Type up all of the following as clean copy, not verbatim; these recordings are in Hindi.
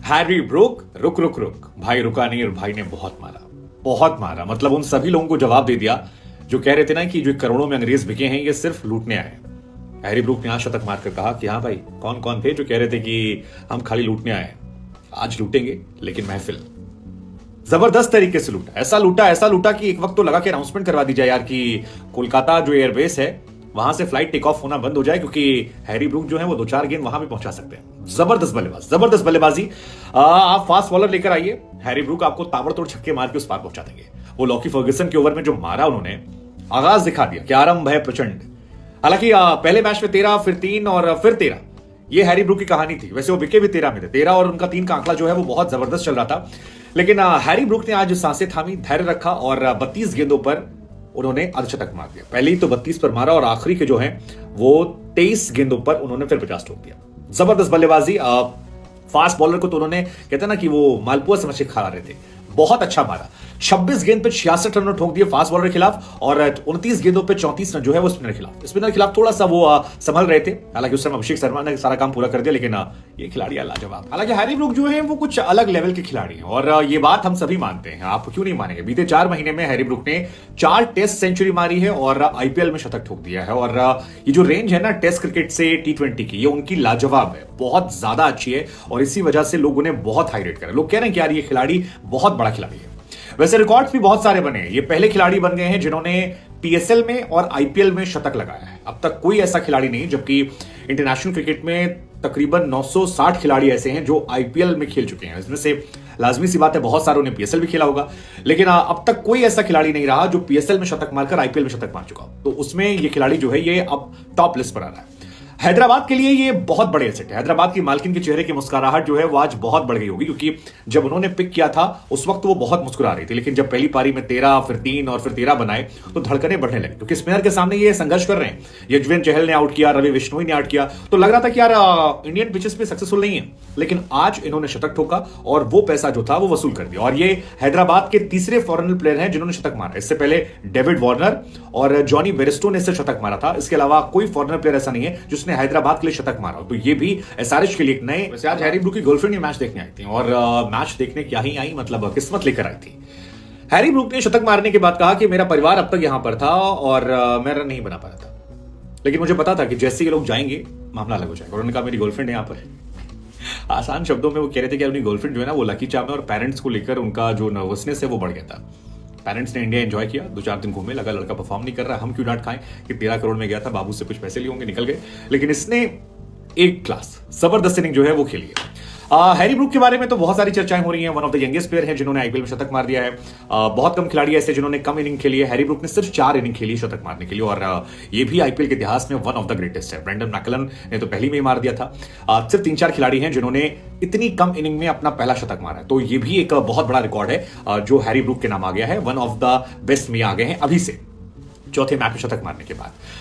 हैरी ब्रूक रुक रुक रुक, भाई रुका नहीं और भाई ने बहुत मारा। मतलब उन सभी लोगों को जवाब दे दिया जो कह रहे थे ना कि जो करोड़ों में अंग्रेज बिके हैं ये सिर्फ लूटने आए। हैरी ब्रूक ने आज शतक मारकर कहा कि हाँ भाई, कौन कौन थे जो कह रहे थे कि हम खाली लूटने आए, आज लूटेंगे लेकिन महफिल। जबरदस्त तरीके से लूटा, ऐसा लूटा कि एक वक्त तो लगा कि अनाउंसमेंट करवा दी जाए यार कि कोलकाता जो एयरबेस है वहां से फ्लाइट टेक ऑफ होना बंद हो जाए, क्योंकि हैरी ब्रूक जो है वो 2-4 गेंद वहां भी पहुंचा सकते हैं। जबरदस्त बल्लेबाजी। आप फास्ट बॉलर लेकर आइए, हैरी ब्रूक आपको ताबड़तोड़ छक्के मार के उस पार पहुंचा देंगे। वो लॉकी फर्ग्यूसन के ओवर में जो मारा उन्होंने, आगाज दिखा दिया कि आरंभ है प्रचंड। हालांकि पहले मैच में 13, फिर 3 और फिर 13, ये हैरी ब्रूक की कहानी थी। वैसे वो विके भी 13 में थे, 13 और उनका 3 का आंकड़ा जो है वो बहुत जबरदस्त चल रहा था। लेकिन हैरी ब्रूक ने आज सांसें थामी, धैर्य रखा और 32 गेंदों पर उन्होंने अर्धशतक मार दिया। पहले ही तो 32 पर मारा और आखिरी के जो है वो 23 गेंदों पर उन्होंने फिर 50 ठोक दिया। जबरदस्त बल्लेबाजी। फास्ट बॉलर को तो उन्होंने, कहते हैं ना कि वो मालपुआ समझ के खा रहे थे, बहुत अच्छा मारा। 26 गेंद पे 66 रन ठोक दिए फास्ट बॉलर के खिलाफ और 29 गेंदों पे 34 रन जो है वो स्पिनर के खिलाफ थोड़ा सा वो संभल रहे थे। हालांकि उस समय अभिषेक शर्मा ने सारा काम पूरा कर दिया, लेकिन ये खिलाड़ी लाजवाब। हालांकि हैरी ब्रूक जो है वो कुछ अलग लेवल के खिलाड़ी हैं और ये बात हम सभी मानते हैं, आप क्यों नहीं मानेंगे। बीते 4 महीने में हैरी ब्रूक ने 4 टेस्ट सेंचुरी मारी है और आईपीएल में शतक ठोक दिया है। और ये जो रेंज है ना टेस्ट क्रिकेट से T20 की, ये उनकी लाजवाब है, बहुत ज्यादा अच्छी है और इसी वजह से लोग उन्हें बहुत हाई रेट कर रहे हैं। लोग कह रहे हैं कि यार ये खिलाड़ी बहुत बड़ा खिलाड़ी है। वैसे रिकॉर्ड्स भी बहुत सारे बने हैं, ये पहले खिलाड़ी बन गए हैं जिन्होंने पीएसएल में और आईपीएल में शतक लगाया है। अब तक कोई ऐसा खिलाड़ी नहीं, जबकि इंटरनेशनल क्रिकेट में तकरीबन 960 खिलाड़ी ऐसे हैं जो आईपीएल में खेल चुके हैं। इसमें से लाजमी सी बात है बहुत सारों ने पीएसएल भी खेला होगा, लेकिन अब तक कोई ऐसा खिलाड़ी नहीं रहा जो पीएसएल में शतक मारकर आईपीएल में शतक मार चुका। तो उसमें ये खिलाड़ी जो है ये अब टॉप लिस्ट पर आ रहा है। हैदराबाद के लिए ये बहुत बड़े एसेट है। हैदराबाद की मालकिन के चेहरे की मुस्कुराहट जो है वो आज बहुत बढ़ गई होगी, क्योंकि जब उन्होंने पिक किया था उस वक्त वो बहुत मुस्कुरा रही थी, लेकिन जब पहली पारी में 13, फिर 3 और फिर 13 बनाए तो धड़कने बढ़ने लगे, क्योंकि स्पिनर के सामने ये संघर्ष कर रहे हैं। युजवेंद्र चहल ने आउट किया, रवि बिश्नोई ने आउट किया, तो लग रहा था कि यार इंडियन पिचेस पे सक्सेसफुल नहीं है, लेकिन आज इन्होंने शतक ठोका और वो पैसा जो था वो वसूल कर दिया। और ये हैदराबाद के तीसरे फॉरेनर प्लेयर हैं जिन्होंने शतक मारा। इससे पहले डेविड वार्नर और जॉनी बेरिस्टो ने इससे शतक मारा था। इसके अलावा कोई फॉरेनर प्लेयर ऐसा नहीं है जिसने हैदराबाद के लिए शतक मारा। तो ये भी एसआरएच के लिए एक नए। वैसे आज हैरी ब्रूक की गर्लफ्रेंड ये मैच देखने आई थी और मैच देखने क्या ही आई, मतलब किस्मत लेकर आई थी। हैरी ब्रूक ने शतक मारने के बाद कहा कि मेरा परिवार अब तक यहां पर था और मैं रन नहीं बना पाया था, लेकिन मुझे पता था कि जैसे ये लोग जाएंगे मामला अलग हो जाएगा। और उन्होंने कहा मेरी गर्लफ्रेंड यहां पर है। आसान शब्दों में वो कह रहे थे कि उनकी गर्लफ्रेंड जो है ना वो लकी चार्म है और पेरेंट्स को लेकर उनका जो नर्वसनेस है वो बढ़ गया था। पेरेंट्स ने इंडिया एंजॉय किया, 2-4 दिन घूमे, लगा लड़का परफॉर्म नहीं कर रहा, हम क्यों डांट खाएं कि 13 करोड़ में गया था, बाबू से कुछ पैसे लिए होंगे, निकल गए। लेकिन इसने एक क्लास जबरदस्त इनिंग जो है वो खेली है। हैरी ब्रूक के बारे में तो बहुत सारी चर्चाएं हो रही हैं। One of the youngest player हैं जिन्होंने आईपीएल में शतक मार दिया है। बहुत कम खिलाड़ी ऐसे जिन्होंने कम इनिंग खेली है। हैरी ब्रूक ने सिर्फ 4 इनिंग खेली शतक मारने के लिए और ये भी आईपीएल के इतिहास में वन ऑफ द ग्रेटेस्ट है। ब्रेंडन मैकलम ने तो पहली में ही मार दिया था। सिर्फ 3-4 खिलाड़ी हैं जिन्होंने इतनी कम इनिंग में अपना पहला शतक मारा है। तो ये भी एक बहुत बड़ा रिकॉर्ड है जो हैरी ब्रूक के नाम आ गया है। वन ऑफ द बेस्ट में आ गए हैं अभी से, चौथे मैच में शतक मारने के बाद।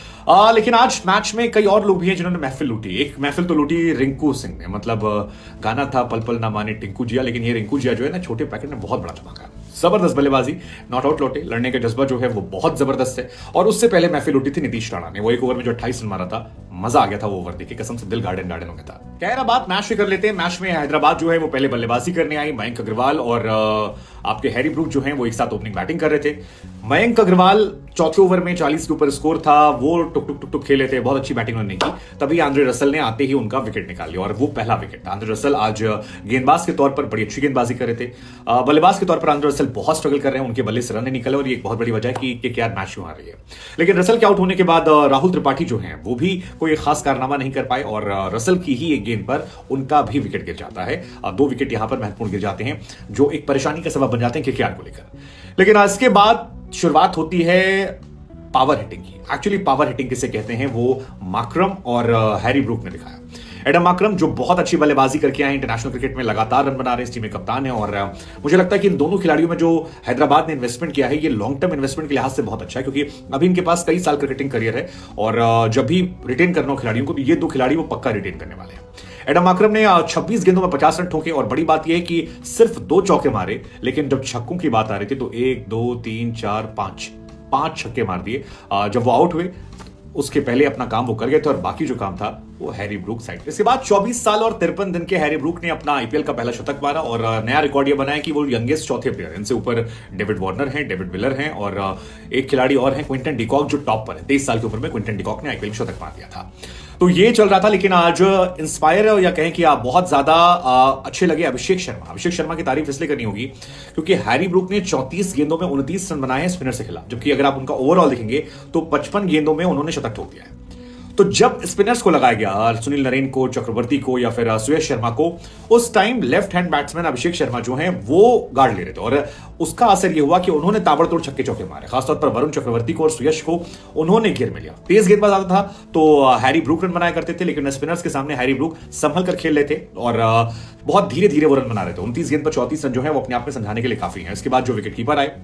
लेकिन आज मैच में कई और लोग भी हैं जिन्होंने महफिल लूटी। एक महफिल तो लूटी रिंकू सिंह ने, मतलब गाना था पल पल ना माने टिंकू जिया, लेकिन ये रिंकू जिया जो है ना छोटे पैकेट में बहुत बड़ा धमाका। जबरदस्त बल्लेबाजी, नॉट आउट लौटे, लड़ने का जज्बा जो है वो बहुत जबरदस्त है। और उससे पहले महफिल उठी थी नीतीश राणा ने, वो एक ओवर में जो 28 रन मारा था, मजा आ गया था वो ओवर देखे, कसम से दिल गार्डन हो गया था। कह रहा बात मैच से कर लेते हैं। मैच में हैदराबाद जो है वो पहले बल्लेबाजी करने आई। मयंक अग्रवाल और आपके हैरी ब्रूक जो है वो एक साथ ओपनिंग बैटिंग कर रहे थे। मयंक अग्रवाल चौथे ओवर में 40 के ऊपर स्कोर था, वो टुक टुक टुक टुक खेले थे, बहुत अच्छी बैटिंग उन्होंने की। तभी आंद्रे रसल ने आते ही उनका विकेट निकाल लिया और वो पहला विकेट था। आंद्रे रसल आज गेंदबाज के तौर पर बड़ी अच्छी गेंदबाजी कर रहे थे। बल्लेबाज के तौर पर आंद्रे रसल बहुत स्ट्रगल कर रहे हैं, उनके बल्ले से रन नहीं निकले और ये एक बहुत बड़ी वजह है कि क्या मैच क्यों आ रही है। लेकिन रसल के आउट होने के बाद राहुल त्रिपाठी जो है वो भी कोई खास कारनामा नहीं कर पाए और रसल की ही एक गेंद पर उनका भी विकेट गिर जाता है। 2 विकेट यहां पर महत्वपूर्ण गिर जाते हैं जो एक परेशानी का सबब बन जाते हैं केकेआर को लेकर। लेकिन इसके बाद शुरुआत होती है पावर हिटिंग की। एक्चुअली पावर हिटिंग किसे कहते हैं वो माकरम और हैरी ब्रूक ने दिखाया। एडम माकरम जो बहुत अच्छी बल्लेबाजी करके आए, इंटरनेशनल क्रिकेट में लगातार रन बना रहे, इस टीम में कप्तान है और मुझे लगता है कि इन दोनों खिलाड़ियों में जो हैदराबाद ने इन्वेस्टमेंट किया है ये लॉन्ग टर्म इन्वेस्टमेंट के लिहाज से बहुत अच्छा है, क्योंकि अभी इनके पास कई साल क्रिकेटिंग करियर है और जब भी रिटेन करना हो खिलाड़ियों को तो ये 2 खिलाड़ी वो पक्का रिटेन करने वाले हैं। एडम माकरम ने 26 गेंदों में 50 रन ठोके और बड़ी बात यह है कि सिर्फ 2 चौके मारे, लेकिन जब छक्कों की बात आ रही थी तो 1, 2, 3, 4, 5 छक्के मार दिए। जब वो आउट हुए उसके पहले अपना काम वो कर गए थे और बाकी जो काम था वो हैरी ब्रूक साइड। इसके बाद 24 साल और 53 दिन के हैरी ब्रूक ने अपना आईपीएल का पहला शतक मारा और नया रिकॉर्ड ये बनाया कि वो यंगेस्ट चौथे प्लेयर, इनसे ऊपर डेविड वार्नर हैं, डेविड मिलर हैं और एक खिलाड़ी और हैं क्विंटन डिकॉक जो टॉप पर है। 23 साल की उम्र में क्विंटन डिकॉक ने आईपीएल में शतक मार दिया था। तो ये चल रहा था, लेकिन आज इंस्पायर या कहें कि आप बहुत ज्यादा अच्छे लगे अभिषेक शर्मा। अभिषेक शर्मा की तारीफ इसलिए करनी होगी क्योंकि हैरी ब्रूक ने 34 गेंदों में 29 रन बनाए हैं स्पिनर से खिलाफ, जबकि अगर आप उनका ओवरऑल देखेंगे तो 55 गेंदों में उन्होंने शतक ठोक दिया है। तो जब स्पिनर्स को लगाया गया, सुनील नरेन को, चक्रवर्ती को या फिर सुयश शर्मा को, उस time left hand batsman Abhishek Sharma जो हैं वो गार्ड ले रहे थे और उसका असर ये हुआ कि उन्होंने ताबड़तोड़ छक्के चौके मारे। खासतौर पर वरुण चक्रवर्ती को और सुयश को उन्होंने घेर में लिया। तेज गेंदबाज आता था तो हैरी ब्रूक रन बनाया करते थे, लेकिन स्पिनर्स के सामने हैरी ब्रूक संभल कर खेल रहे थे और बहुत धीरे धीरे वो रन बना रहे थे। 29 गेंद पर 34 रन जो है वो अपने आप में समझाने के लिए काफी है। इसके बाद जो विकेट कीपर आए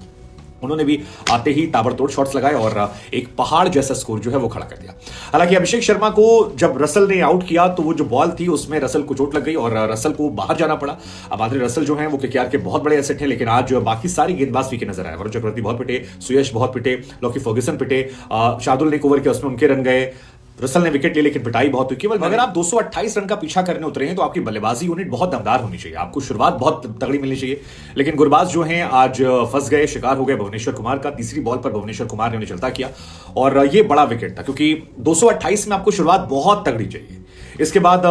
उन्होंने भी आते ही ताबड़तोड़ शॉट्स लगाए और एक पहाड़ जैसा स्कोर जो है वो खड़ा कर दिया। हालांकि अभिषेक शर्मा को जब रसल ने आउट किया तो वो जो बॉल थी उसमें रसल को चोट लग गई और रसल को बाहर जाना पड़ा। अब आंद्रे रसल जो है वो केकेआर के बहुत बड़े एसेट हैं, लेकिन आज बाकी सारी गेंदबाज फीके नजर आए। वरुण चक्रवर्ती बहुत पिटे, सुयश बहुत पिटे, लॉकी फर्ग्यूसन पिटे, शार्दुल ने एक ओवर किया उसमें उनके रन गए, रसल ने विकेट ली लेकिन पिटाई बहुत हुई। केवल अगर आप 228 रन का पीछा करने उतरे हैं तो आपकी बल्लेबाजी यूनिट बहुत दमदार होनी चाहिए, आपको शुरुआत बहुत तगड़ी मिलनी चाहिए। लेकिन गुरबाज जो हैं आज फंस गए, शिकार हो गए भुवनेश्वर कुमार का। तीसरी बॉल पर भुवनेश्वर कुमार ने उन्हें चलता किया और ये बड़ा विकेट था क्योंकि 228 में आपको शुरुआत बहुत तगड़ी चाहिए। इसके बाद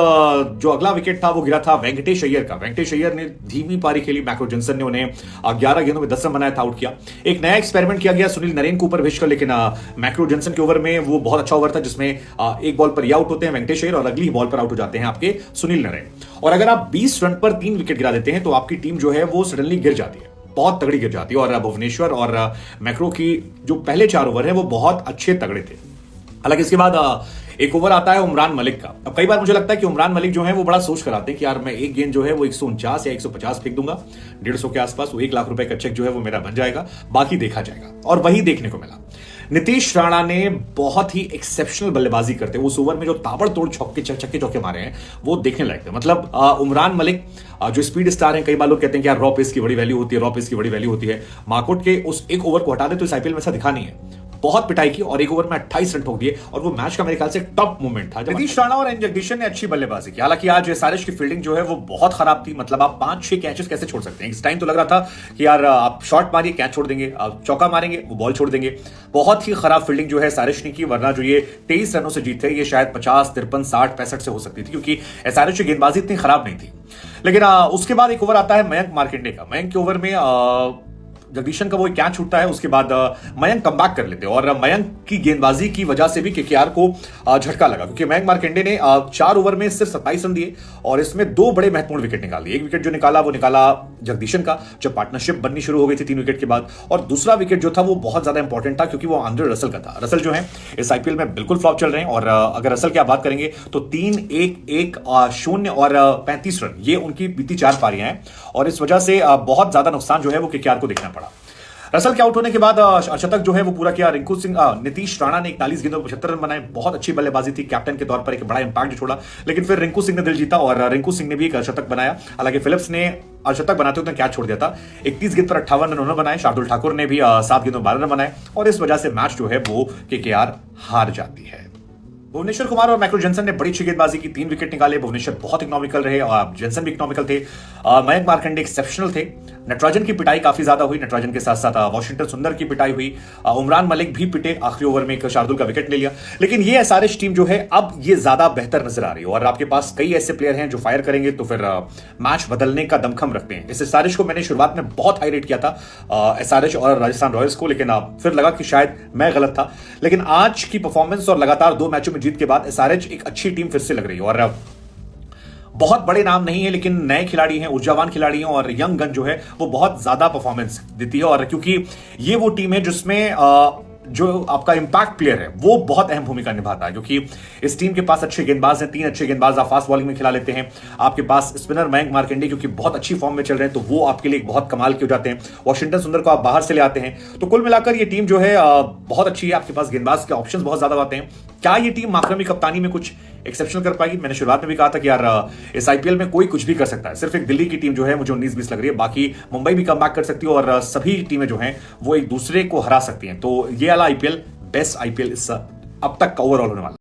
जो अगला विकेट था वो गिरा था वेंकटेश अय्यर का। वेंकटेश अय्यर ने धीमी पारी खेली, मैक्रो जॉनसन ने उन्हें 11 गेंदों में 10 रन बनाया था, आउट किया। एक नया एक्सपेरिमेंट किया गया सुनील नरेन को ऊपर भेजकर, लेकिन मैक्रो जॉनसन के ओवर में वो बहुत अच्छा ओवर था जिसमें एक बॉल पर ये आउट होते हैं वेंकटेश अय्यर और अगली बॉल पर आउट हो जाते हैं आपके सुनील नरेन। और अगर आप 20 रन पर 3 विकेट गिरा देते हैं तो आपकी टीम जो है वो सडनली गिर जाती है, बहुत तगड़ी गिर जाती है। और भुवनेश्वर और मैक्रो की जो पहले 4 ओवर है वो बहुत अच्छे तगड़े थे। हालांकि इसके बाद एक ओवर आता है उमरान मलिक का। अब कई बार मुझे लगता है कि उमरान मलिक जो है वो बड़ा सोच कर आते हैं कि यार मैं एक गेंद जो है वो 149 या 150 फेंक दूंगा 150 के आसपास, वो 1 लाख रुपए का चेक जो है वो मेरा बन जाएगा, बाकी देखा जाएगा। और वही देखने को मिला। नीतीश राणा ने बहुत ही एक्सेप्शनल बल्लेबाजी करते हुए उस ओवर में जो ताबड़तोड़ छक्के चौके मारे हैं वो देखने लायक थे। मतलब उमरान मलिक जो स्पीड स्टार हैं, कई बार लोग कहते हैं कि यार रॉ पेस की बड़ी वैल्यू होती है, रॉ पेस की बड़ी वैल्यू होती है। मार्कोट के उस एक ओवर को हटा दे तो इस आईपीएल में ऐसा दिखा नहीं है। बहुत पिटाई की और एक ओवर में 28 रन ठोक दिए और वो मैच का मेरे ख्याल से टॉप मोमेंट था। नीतीश राणा और एन जगदीशन ने अच्छी बल्लेबाजी की। हालांकि आज एसआरएच की फील्डिंग जो है वो बहुत खराब थी। मतलब आप 5-6 कैचेस कैसे छोड़ सकते हैं? इस टाइम तो लग रहा था कि यार आप शॉट मारिए कैच छोड़ देंगे, आप चौका मारेंगे वो बॉल छोड़ देंगे। बहुत ही खराब फील्डिंग जो है एसआरएच ने की, वरना जो ये 23 रनों से जीते ये शायद 50, 53, 60, 65 से हो सकती थी क्योंकि एसआरएच की गेंदबाजी इतनी खराब नहीं थी। लेकिन उसके बाद एक ओवर आता है मयंक मार्कंडे का। मयंक के ओवर में जगदीशन का वो कैच छूटता है, उसके बाद मयंक कमबैक कर लेते हैं और मयंक की गेंदबाजी की वजह से भी केकेआर को झटका लगा क्योंकि मयंक मार्कंडे ने 4 ओवर में सिर्फ 27 रन दिए और इसमें 2 बड़े महत्वपूर्ण विकेट निकाल दिए। एक विकेट जो निकाला वो निकाला जगदीशन का जब पार्टनरशिप बननी शुरू हो गई थी 3 विकेट के बाद, और दूसरा विकेट जो था वो बहुत ज्यादा इंपॉर्टेंट था क्योंकि वो आंद्रे रसल का था। रसल जो है इस आईपीएल में बिल्कुल फ्लॉप चल रहे हैं और अगर रसल की आप बात करेंगे तो 3-1-1-0 और 35 रन ये उनकी बीती 4 पारियां हैं और इस वजह से बहुत ज्यादा नुकसान जो है वो केकेआर को देखना पड़ा। रसल के आउट होने के बाद शतक जो है वो पूरा किया रिंकू सिंह। नीतीश राणा ने 41 गेंदों में 75 रन बनाए, बहुत अच्छी बल्लेबाजी थी, कैप्टन के तौर पर एक बड़ा इंपैक्ट जो छोड़ा। लेकिन फिर रिंकू सिंह ने दिल जीता और रिंकू सिंह ने भी एक शतक बनाया। हालांकि फिलिप्स ने शतक बनाते हुए कैच छोड़ दिया था। 31 गेंद पर 58 रन उन्होंने बनाए। शार्दुल ठाकुर ने भी 7 गेंदों में 12 रन बनाए और इस वजह से मैच जो है वो केकेआर हार जाती है। भुवनेश्वर कुमार और मैक्रो जॉनसन ने बड़ी अच्छी गेंदबाजी की, 3 विकेट निकाले। भुवनेश्वर बहुत इकोनॉमिकल रहे और जॉनसन भी इकोनॉमिकल थे। मयंक मार्कंडे एक्सेप्शनल थे। नटराजन की पिटाई काफी ज्यादा हुई, नटराजन के साथ साथ वॉशिंगटन सुंदर की पिटाई हुई। उमरान मलिक भी पिटे, आखिरी ओवर में एक शार्दुल का विकेट ले लिया। लेकिन ये एसआरएच टीम जो है अब ये ज्यादा बेहतर नजर आ रही है और आपके पास कई ऐसे प्लेयर हैं जो फायर करेंगे तो फिर मैच बदलने का दमखम रखते हैं। इस एसआरएच को मैंने शुरुआत में बहुत हाई रेट किया था एसआरएच और राजस्थान रॉयल्स को, लेकिन फिर लगा कि शायद मैं गलत था। लेकिन आज की परफॉर्मेंस और लगातार 2 मैचों में जीत के बाद एसआरएच एक अच्छी टीम फिर से लग रही है और बहुत बड़े नाम नहीं है लेकिन नए खिलाड़ी हैं, ऊर्जावान खिलाड़ी हैं और यंग गन जो है वो बहुत ज्यादा परफॉर्मेंस देती है। और क्योंकि ये वो टीम है जिसमें जो आपका इंपैक्ट प्लेयर है वो बहुत अहम भूमिका निभाता है क्योंकि इस टीम के पास अच्छे गेंदबाज हैं, 3 अच्छे गेंदबाज आप फास्ट बॉलिंग में खिला लेते हैं। आपके पास स्पिनर मयंक मार्कंडे क्योंकि बहुत अच्छी फॉर्म में चल रहे हैं तो वो आपके लिए बहुत कमाल के हो जाते हैं। वॉशिंगटन सुंदर को आप बाहर से ले आते हैं तो कुल मिलाकर ये टीम जो है बहुत अच्छी है। आपके पास गेंदबाज के ऑप्शंस बहुत ज्यादा आते हैं। क्या ये टीम माकरमी कप्तानी में कुछ एक्सेप्शनल कर पाएगी? मैंने शुरुआत में भी कहा था कि यार इस आईपीएल में कोई कुछ भी कर सकता है। सिर्फ एक दिल्ली की टीम जो है मुझे 19-20 लग रही है, बाकी मुंबई भी कमबैक कर सकती है और सभी टीमें जो हैं वो एक दूसरे को हरा सकती हैं। तो ये वाला आईपीएल बेस्ट आईपीएल इस अब तक का ओवरऑल होने वाला।